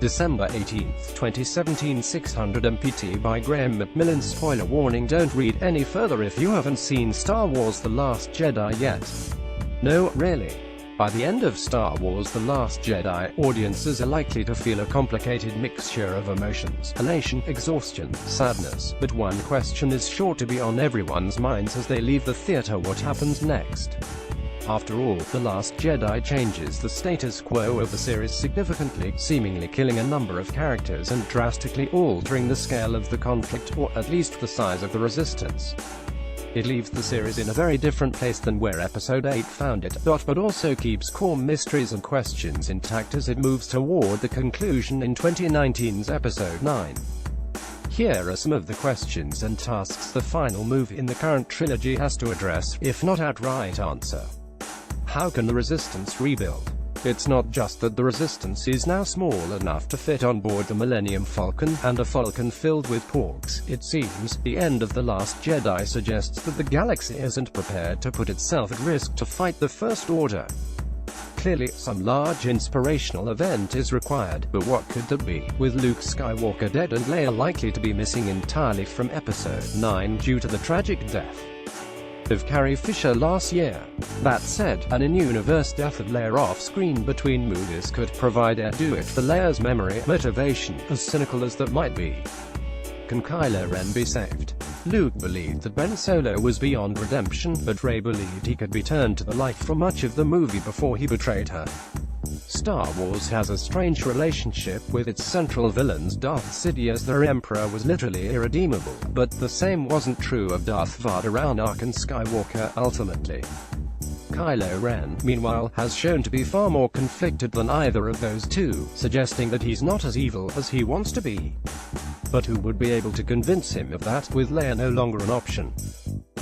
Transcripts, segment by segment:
December 18, 2017, 600 MPT by Graeme McMillan. Spoiler warning: don't read any further if you haven't seen Star Wars The Last Jedi yet. No, really. By the end of Star Wars The Last Jedi, audiences are likely to feel a complicated mixture of emotions: elation, exhaustion, sadness. But one question is sure to be on everyone's minds as they leave the theater: what happens next? After all, The Last Jedi changes the status quo of the series significantly, seemingly killing a number of characters and drastically altering the scale of the conflict, or at least the size of the resistance. It leaves the series in a very different place than where Episode 8 found it, but also keeps core mysteries and questions intact as it moves toward the conclusion in 2019's Episode 9. Here are some of the questions and tasks the final movie in the current trilogy has to address, if not outright answer. How can the Resistance rebuild? It's not just that the Resistance is now small enough to fit on board the Millennium Falcon, and a Falcon filled with porgs. It seems the end of The Last Jedi suggests that the galaxy isn't prepared to put itself at risk to fight the First Order. Clearly, some large inspirational event is required, but what could that be? With Luke Skywalker dead and Leia likely to be missing entirely from Episode 9 due to the tragic death of Carrie Fisher last year. That said, an in-universe death of Leia off-screen between movies could provide a do-it for Leia's memory motivation, as cynical as that might be. Can Kylo Ren be saved? Luke believed that Ben Solo was beyond redemption, but Rey believed he could be turned to the light for much of the movie before he betrayed her. Star Wars has a strange relationship with its central villains. Darth Sidious the Emperor was literally irredeemable, but the same wasn't true of Darth Vader, Anakin Skywalker, ultimately. Kylo Ren, meanwhile, has shown to be far more conflicted than either of those two, suggesting that he's not as evil as he wants to be. But who would be able to convince him of that, with Leia no longer an option?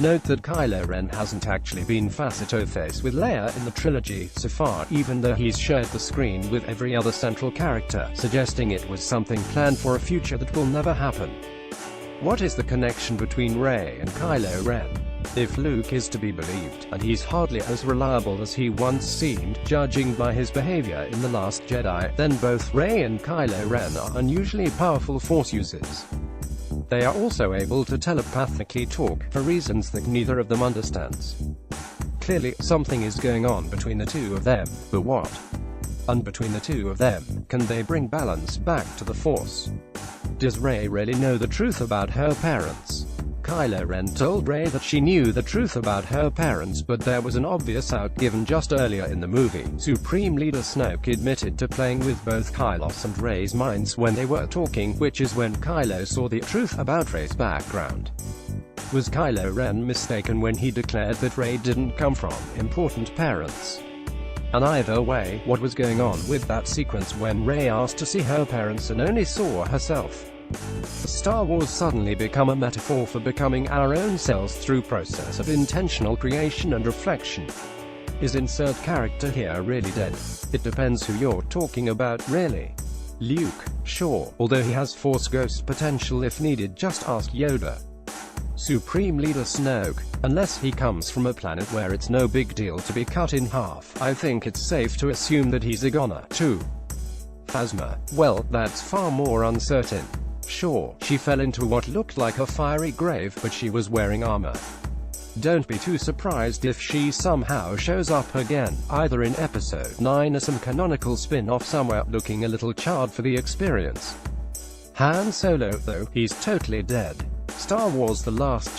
Note that Kylo Ren hasn't actually been face-to-face with Leia in the trilogy so far, even though he's shared the screen with every other central character, suggesting it was something planned for a future that will never happen. What is the connection between Rey and Kylo Ren? If Luke is to be believed, and he's hardly as reliable as he once seemed, judging by his behavior in The Last Jedi, then both Rey and Kylo Ren are unusually powerful Force users. They are also able to telepathically talk, for reasons that neither of them understands. Clearly, something is going on between the two of them, but what? And between the two of them, can they bring balance back to the Force? Does Rey really know the truth about her parents? Kylo Ren told Rey that she knew the truth about her parents, but there was an obvious out given just earlier in the movie. Supreme Leader Snoke admitted to playing with both Kylo's and Rey's minds when they were talking, which is when Kylo saw the truth about Rey's background. Was Kylo Ren mistaken when he declared that Rey didn't come from important parents? And either way, what was going on with that sequence when Rey asked to see her parents and only saw herself? Star Wars suddenly become a metaphor for becoming our own selves through process of intentional creation and reflection. Is insert character here really dead? It depends who you're talking about, really. Luke, sure, although he has Force Ghost potential if needed, just ask Yoda. Supreme Leader Snoke, unless he comes from a planet where it's no big deal to be cut in half, I think it's safe to assume that he's a goner, too. Phasma, well, that's far more uncertain. Sure, she fell into what looked like a fiery grave, but she was wearing armor. Don't be too surprised if she somehow shows up again, either in Episode 9 or some canonical spin-off somewhere, looking a little charred for the experience. Han Solo, though, he's totally dead. Star Wars The Last